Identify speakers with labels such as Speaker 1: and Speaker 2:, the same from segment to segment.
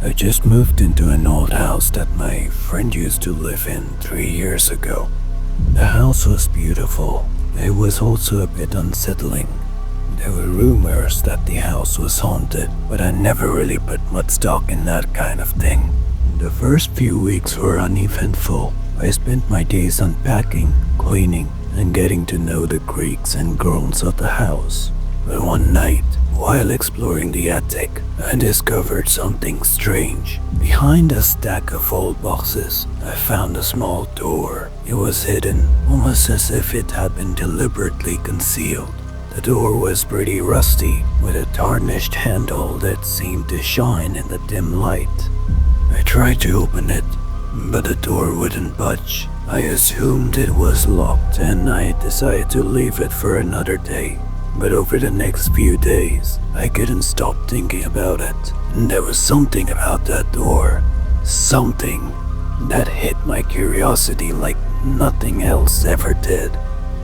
Speaker 1: I just moved into an old house that my friend used to live in 3 years ago. The house was beautiful. It was also a bit unsettling. There were rumors that the house was haunted, but I never really put much stock in that kind of thing. The first few weeks were uneventful. I spent my days unpacking, cleaning, and getting to know the creaks and groans of the house. But one night, while exploring the attic, I discovered something strange. Behind a stack of old boxes, I found a small door. It was hidden, almost as if it had been deliberately concealed. The door was pretty rusty, with a tarnished handle that seemed to shine in the dim light. I tried to open it, but the door wouldn't budge. I assumed it was locked and I decided to leave it for another day. But over the next few days, I couldn't stop thinking about it. And there was something about that door. Something that hit my curiosity like nothing else ever did.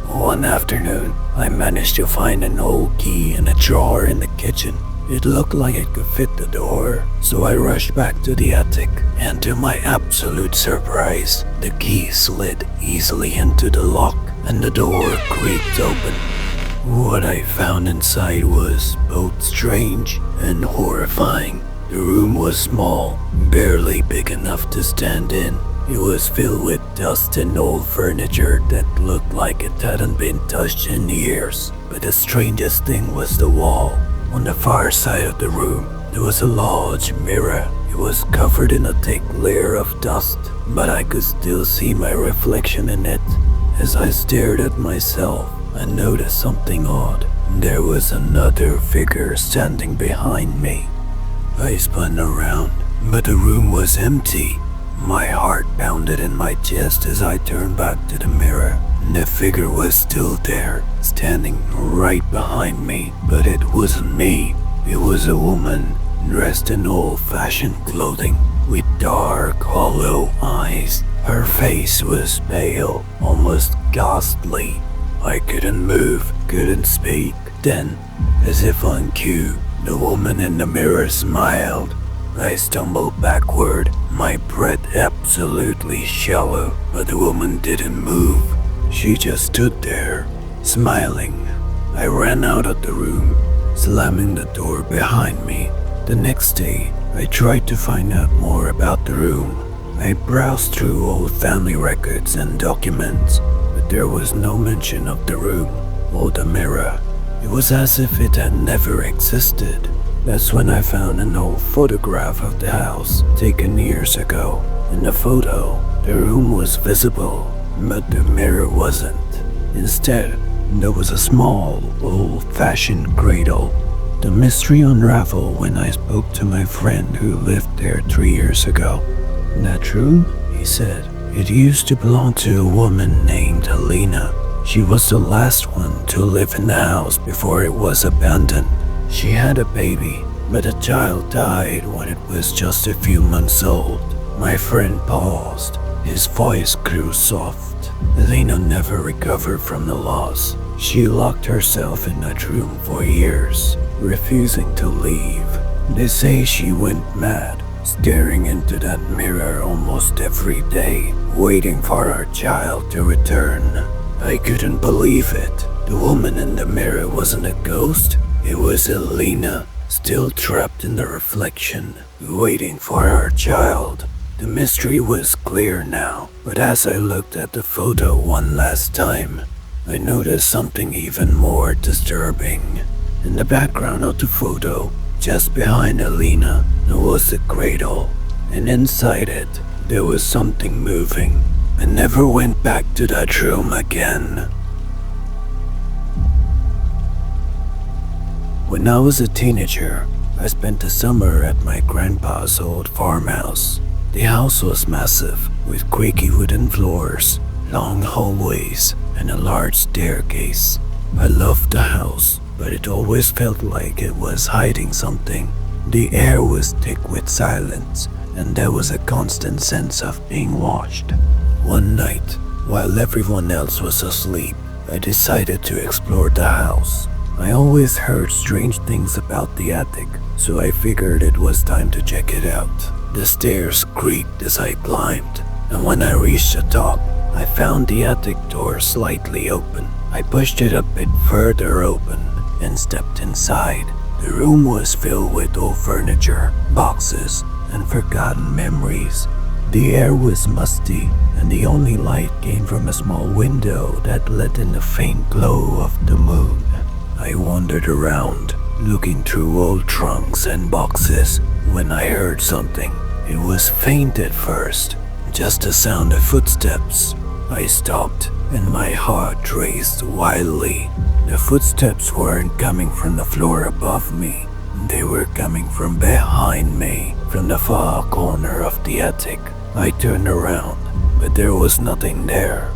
Speaker 1: One afternoon, I managed to find an old key in a drawer in the kitchen. It looked like it could fit the door, so I rushed back to the attic, and to my absolute surprise, the key slid easily into the lock and the door creaked open. What I found inside was both strange and horrifying. The room was small, barely big enough to stand in. It was filled with dust and old furniture that looked like it hadn't been touched in years. But the strangest thing was the wall. On the far side of the room, there was a large mirror. It was covered in a thick layer of dust, but I could still see my reflection in it. As I stared at myself, I noticed something odd. There was another figure standing behind me. I spun around, but the room was empty. My heart pounded in my chest as I turned back to the mirror. The figure was still there, standing right behind me, but it wasn't me. It was a woman, dressed in old-fashioned clothing, with dark, hollow eyes. Her face was pale, almost ghastly. I couldn't move, couldn't speak. Then, as if on cue, the woman in the mirror smiled. I stumbled backward, my breath absolutely shallow, but the woman didn't move. She just stood there, smiling. I ran out of the room, slamming the door behind me. The next day, I tried to find out more about the room. I browsed through old family records and documents, but there was no mention of the room or the mirror. It was as if it had never existed. That's when I found an old photograph of the house taken years ago. In the photo, the room was visible, but the mirror wasn't. Instead, there was a small, old-fashioned cradle. The mystery unraveled when I spoke to my friend who lived there 3 years ago. "That room?" he said. "It used to belong to a woman named Helena. She was the last one to live in the house before it was abandoned. She had a baby, but the child died when it was just a few months old." My friend paused. His voice grew soft. Helena never recovered from the loss. She locked herself in that room for years, refusing to leave. They say she went mad, staring into that mirror almost every day, waiting for her child to return. I couldn't believe it. The woman in the mirror wasn't a ghost. It was Helena, still trapped in the reflection, waiting for her child. The mystery was clear now, but as I looked at the photo one last time, I noticed something even more disturbing. In the background of the photo, just behind Helena, there was a cradle, and inside it, there was something moving. I never went back to that room again. When I was a teenager, I spent the summer at my grandpa's old farmhouse. The house was massive, with creaky wooden floors, long hallways, and a large staircase. I loved the house, but it always felt like it was hiding something. The air was thick with silence, and there was a constant sense of being watched. One night, while everyone else was asleep, I decided to explore the house. I always heard strange things about the attic, so I figured it was time to check it out. The stairs creaked as I climbed, and when I reached the top, I found the attic door slightly open. I pushed it a bit further open and stepped inside. The room was filled with old furniture, boxes, and forgotten memories. The air was musty, and the only light came from a small window that let in the faint glow of the moon. I wandered around, looking through old trunks and boxes, when I heard something. It was faint at first, just a sound of footsteps. I stopped, and my heart raced wildly. The footsteps weren't coming from the floor above me. They were coming from behind me, from the far corner of the attic. I turned around, but there was nothing there.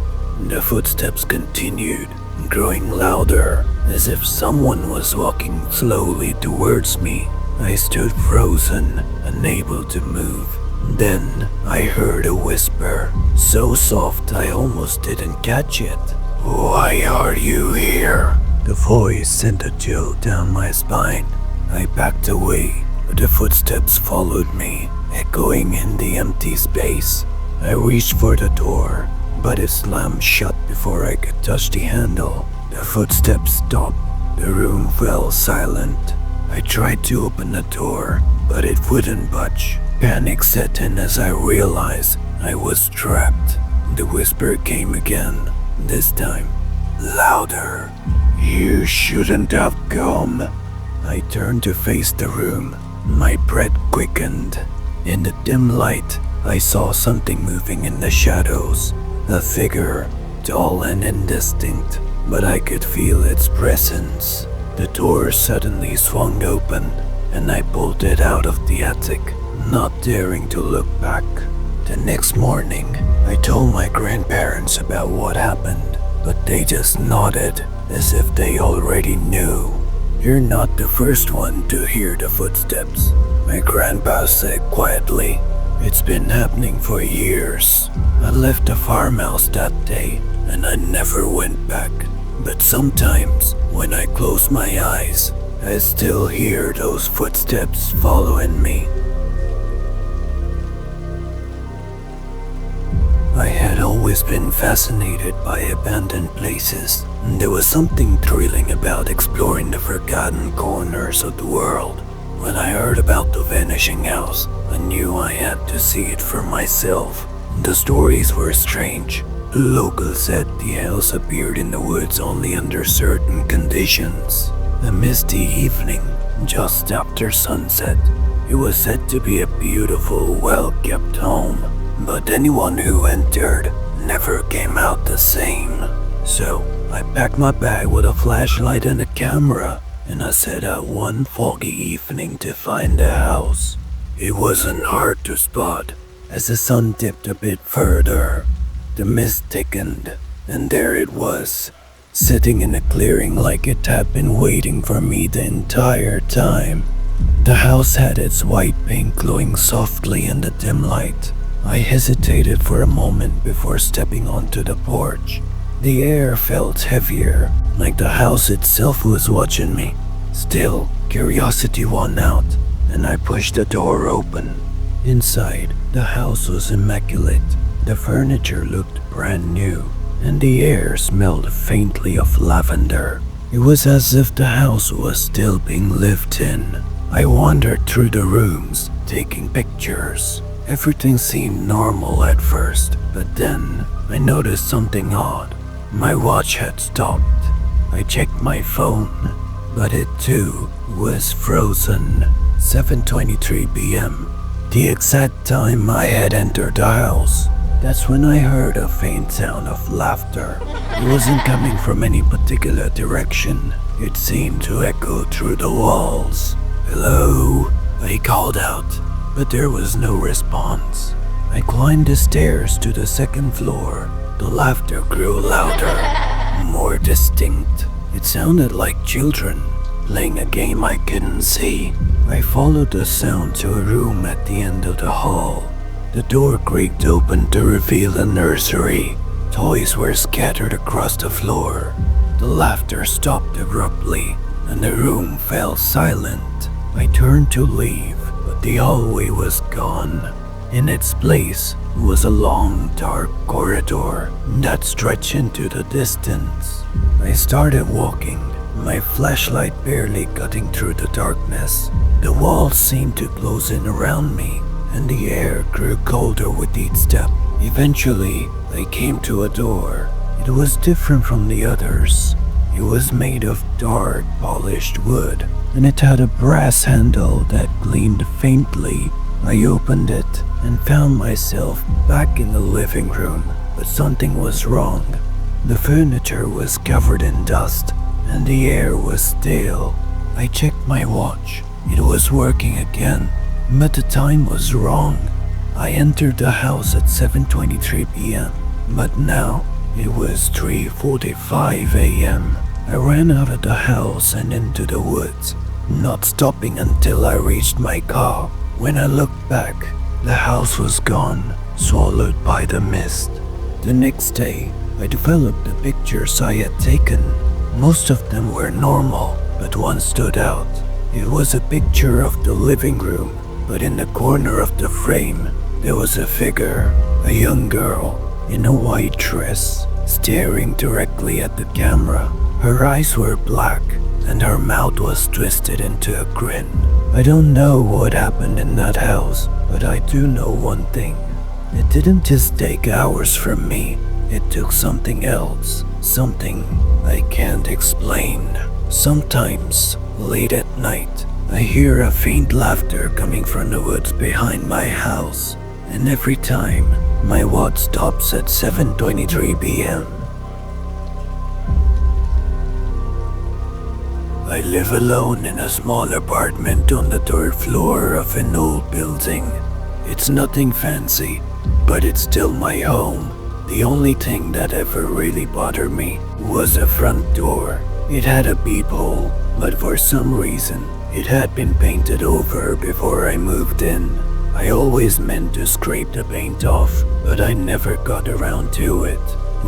Speaker 1: The footsteps continued, growing louder, as if someone was walking slowly towards me. I stood frozen, unable to move. Then I heard a whisper, so soft I almost didn't catch it. "Why are you here?" The voice sent a chill down my spine. I backed away, but the footsteps followed me, echoing in the empty space. I reached for the door, but it slammed shut before I could touch the handle. The footsteps stopped. The room fell silent. I tried to open the door, but it wouldn't budge. Panic set in as I realized I was trapped. The whisper came again, this time louder. "You shouldn't have come." I turned to face the room. My breath quickened. In the dim light, I saw something moving in the shadows. A figure, tall and indistinct, but I could feel its presence. The door suddenly swung open, and I bolted out of the attic, not daring to look back. The next morning, I told my grandparents about what happened, but they just nodded as if they already knew. "You're not the first one to hear the footsteps," my grandpa said quietly. "It's been happening for years. I left the farmhouse that day, and I never went back. But sometimes, when I close my eyes, I still hear those footsteps following me." I had always been fascinated by abandoned places. There was something thrilling about exploring the forgotten corners of the world. When I heard about the vanishing house, I knew I had to see it for myself. The stories were strange. Locals said the house appeared in the woods only under certain conditions. A misty evening, just after sunset. It was said to be a beautiful, well-kept home, but anyone who entered never came out the same. So, I packed my bag with a flashlight and a camera, and I set out one foggy evening to find the house. It wasn't hard to spot, as the sun dipped a bit further. The mist thickened, and there it was, sitting in a clearing like it had been waiting for me the entire time. The house had its white paint glowing softly in the dim light. I hesitated for a moment before stepping onto the porch. The air felt heavier, like the house itself was watching me. Still, curiosity won out, and I pushed the door open. Inside, the house was immaculate. The furniture looked brand new, and the air smelled faintly of lavender. It was as if the house was still being lived in. I wandered through the rooms, taking pictures. Everything seemed normal at first, but then I noticed something odd. My watch had stopped. I checked my phone, but it too was frozen. 7:23 p.m. The exact time I had entered the house. That's when I heard a faint sound of laughter. It wasn't coming from any particular direction. It seemed to echo through the walls. "Hello?" I called out, but there was no response. I climbed the stairs to the second floor. The laughter grew louder, more distinct. It sounded like children playing a game I couldn't see. I followed the sound to a room at the end of the hall. The door creaked open to reveal a nursery. Toys were scattered across the floor. The laughter stopped abruptly, and the room fell silent. I turned to leave, but the hallway was gone. In its place was a long, dark corridor that stretched into the distance. I started walking, my flashlight barely cutting through the darkness. The walls seemed to close in around me, and the air grew colder with each step. Eventually, I came to a door. It was different from the others. It was made of dark, polished wood, and it had a brass handle that gleamed faintly. I opened it and found myself back in the living room, but something was wrong. The furniture was covered in dust, and the air was stale. I checked my watch. It was working again, but the time was wrong. I entered the house at 7:23 p.m., but now it was 3:45 a.m. I ran out of the house and into the woods, not stopping until I reached my car. When I looked back, the house was gone, swallowed by the mist. The next day, I developed the pictures I had taken. Most of them were normal, but one stood out. It was a picture of the living room, but in the corner of the frame, there was a figure, a young girl, in a white dress, staring directly at the camera. Her eyes were black, and her mouth was twisted into a grin. I don't know what happened in that house, but I do know one thing. It didn't just take hours from me. It took something else, something I can't explain. Sometimes, late at night, I hear a faint laughter coming from the woods behind my house, and every time, my watch stops at 7:23 p.m. I live alone in a small apartment on the third floor of an old building. It's nothing fancy, but it's still my home. The only thing that ever really bothered me was the front door. It had a peephole, but for some reason, it had been painted over before I moved in. I always meant to scrape the paint off, but I never got around to it.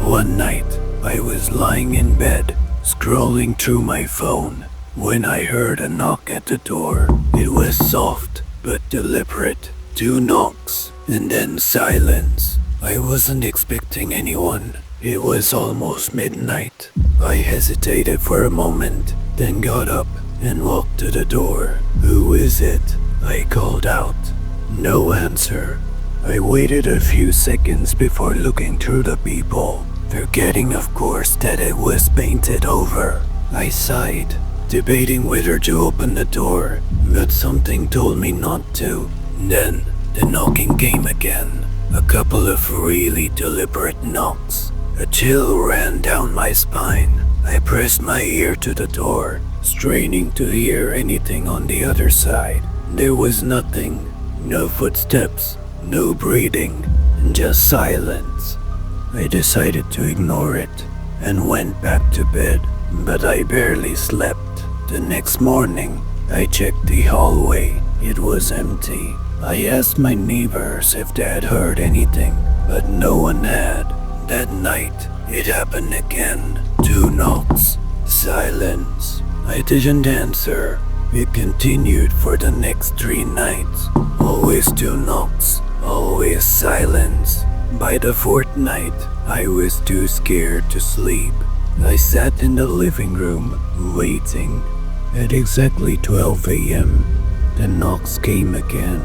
Speaker 1: One night, I was lying in bed, scrolling through my phone, when I heard a knock at the door. It was soft, but deliberate. 2 knocks, and then silence. I wasn't expecting anyone. It was almost midnight. I hesitated for a moment, then got up and walked to the door. "Who is it?" I called out. No answer. I waited a few seconds before looking through the peephole, forgetting of course that it was painted over. I sighed, debating whether to open the door, but something told me not to. Then, the knocking came again. A couple of really deliberate knocks. A chill ran down my spine. I pressed my ear to the door, straining to hear anything on the other side. There was nothing. No footsteps, no breathing, just silence. I decided to ignore it and went back to bed, but I barely slept. The next morning, I checked the hallway. It was empty. I asked my neighbors if they had heard anything, but no one had. That night, it happened again. 2 knocks. Silence. I didn't answer. It continued for the next 3 nights. Always 2 knocks. Always silence. By the 4th night, I was too scared to sleep. I sat in the living room, waiting. At exactly 12 a.m., the knocks came again.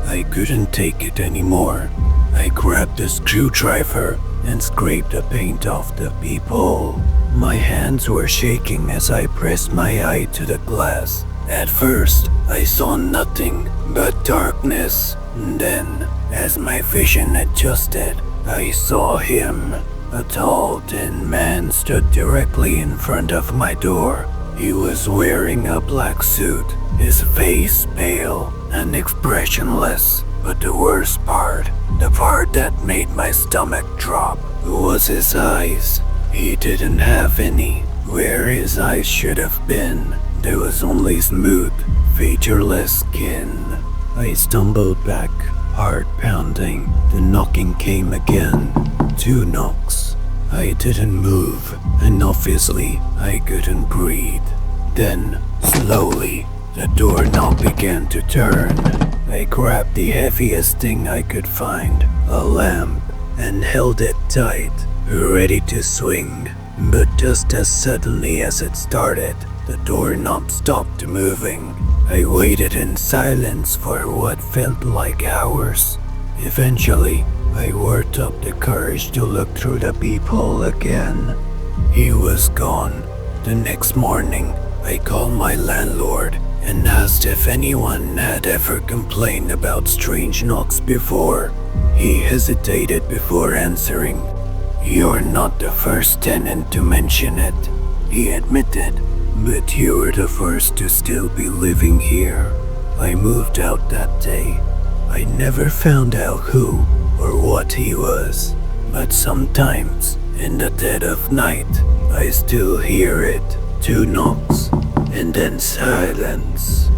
Speaker 1: I couldn't take it anymore. I grabbed a screwdriver and scraped the paint off the peephole. My hands were shaking as I pressed my eye to the glass. At first, I saw nothing but darkness. Then, as my vision adjusted, I saw him. A tall, thin man stood directly in front of my door. He was wearing a black suit, his face pale and expressionless. But the worst part, the part that made my stomach drop, was his eyes. He didn't have any. Where his eyes should have been, there was only smooth, featureless skin. I stumbled back, heart pounding. The knocking came again. 2 knocks. I didn't move, and obviously I couldn't breathe. Then, slowly, The doorknob began to turn. I grabbed the heaviest thing I could find, a lamp, and held it tight, ready to swing. But just as suddenly as it started, the doorknob stopped moving. I waited in silence for what felt like hours. Eventually, I worked up the courage to look through the peephole again. He was gone. The next morning, I called my landlord and asked if anyone had ever complained about strange knocks before. He hesitated before answering. "You're not the first tenant to mention it," he admitted, "but you were the first to still be living here." I moved out that day. I never found out who or what he was, but sometimes, in the dead of night, I still hear it. 2 knocks, and then silence.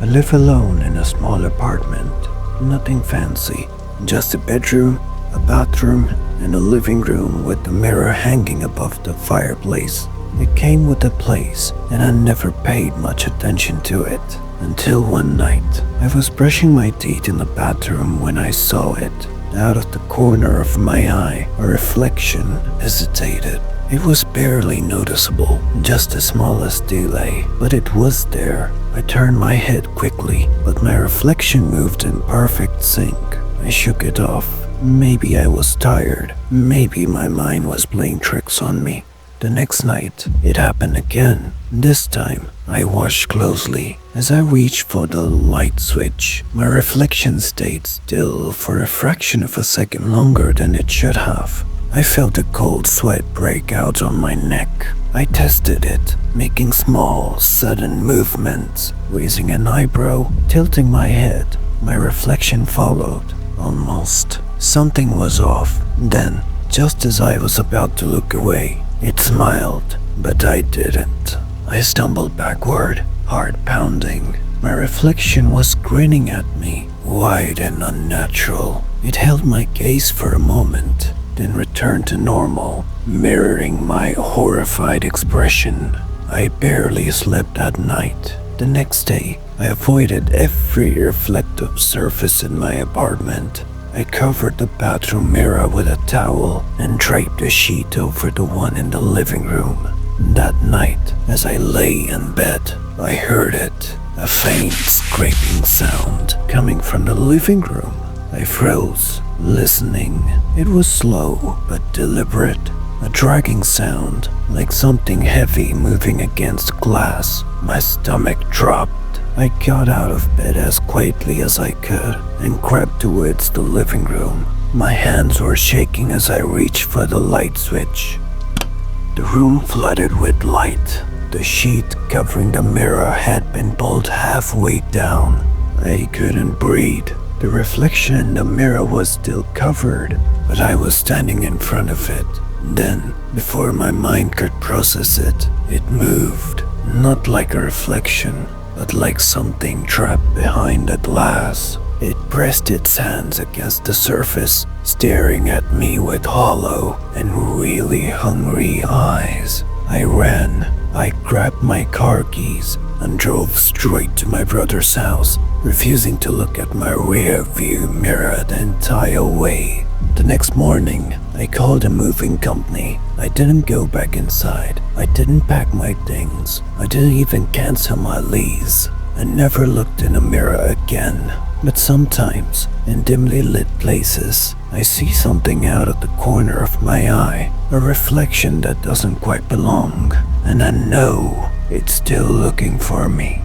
Speaker 1: I live alone in a small apartment. Nothing fancy, just a bedroom, a bathroom, and a living room with the mirror hanging above the fireplace. It came with the place, and I never paid much attention to it. Until one night, I was brushing my teeth in the bathroom when I saw it. Out of the corner of my eye, a reflection hesitated. It was barely noticeable, just the smallest delay, but it was there. I turned my head quickly, but my reflection moved in perfect sync. I shook it off. Maybe I was tired. Maybe my mind was playing tricks on me. The next night, it happened again. This time, I watched closely. As I reached for the light switch, my reflection stayed still for a fraction of a second longer than it should have. I felt a cold sweat break out on my neck. I tested it, making small, sudden movements, raising an eyebrow, tilting my head. My reflection followed, almost. Something was off. Then, just as I was about to look away, it smiled, but I didn't. I stumbled backward, heart pounding. My reflection was grinning at me, wide and unnatural. It held my gaze for a moment, then returned to normal, mirroring my horrified expression. I barely slept that night. The next day, I avoided every reflective surface in my apartment. I covered the bathroom mirror with a towel and draped a sheet over the one in the living room. That night, as I lay in bed, I heard it, a faint scraping sound coming from the living room. I froze, listening. It was slow but deliberate, a dragging sound, like something heavy moving against glass. My stomach dropped. I got out of bed as quietly as I could and crept towards the living room. My hands were shaking as I reached for the light switch. The room flooded with light. The sheet covering the mirror had been pulled halfway down. I couldn't breathe. The reflection in the mirror was still covered, but I was standing in front of it. Then, before my mind could process it, it moved. Not like a reflection, but like something trapped behind the glass. It pressed its hands against the surface, staring at me with hollow and really hungry eyes. I ran. I grabbed my car keys and drove straight to my brother's house, refusing to look at my rear view mirror the entire way. The next morning, I called a moving company. I didn't go back inside. I didn't pack my things. I didn't even cancel my lease. I never looked in a mirror again. But sometimes, in dimly lit places, I see something out of the corner of my eye, a reflection that doesn't quite belong, and I know it's still looking for me.